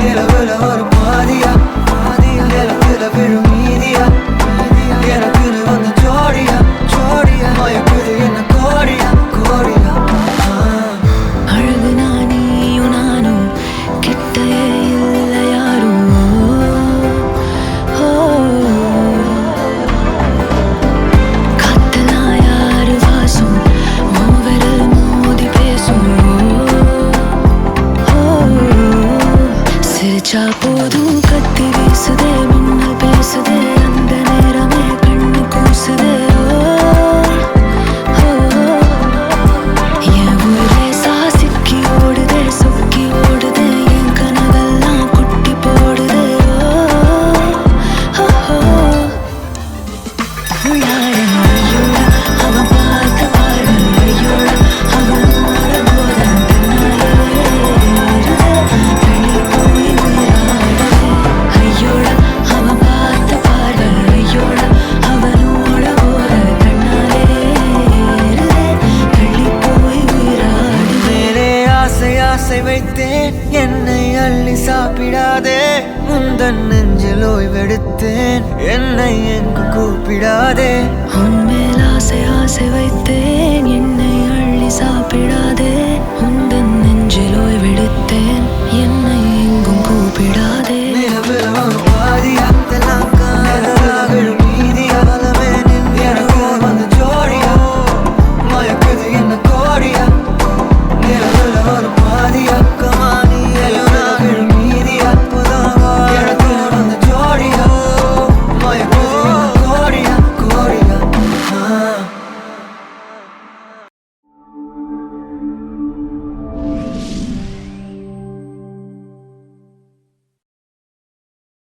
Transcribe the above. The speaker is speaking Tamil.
நிலவுல ஒரு பாதியா நிலத்துல விழும் மீதியா எனக்குன்னு வந்து ஜோடியா மயக்குது என்ன கோடியா அழகு நீயும் நானும் கிட்டயே இல்ல யாரும் காத்தெல்லாம் யாரு வாசம் விரல் மோதி பேசும் சிரிச்சா போதும் கத்தி வீசுதே மின்னல் பேசுதே அந்த நேரமே கண்ணு கூசுதே என் ஊரே சாசிக்கி ஓடுதே சொக்கி ஓடுதே என் கனவெல்லாம் குட்டி போடுதே ஐயோடா அவன் பார்த்த பார்வை ஐயோடா அவன் போற போதன் ஐயோடா அவன் பார்த்த பார்வை ஐயோடா அவனோட போற கண்ணாலே தள்ளி போய் உயிராடு மேலே ஆசை வைத்தேன் என்னை அள்ளி சாப்பிடாதே முந்தன் நெஞ்சில் ஓய்வெடுத்தேன் என்னை எங்கு கூப்பிடாதே உன்மேல் ஆசை வைத்தேன் என்னை அள்ளி சாப்பிடாதே உந்தன் நெஞ்சில் ஓய்வெடுத்தேன்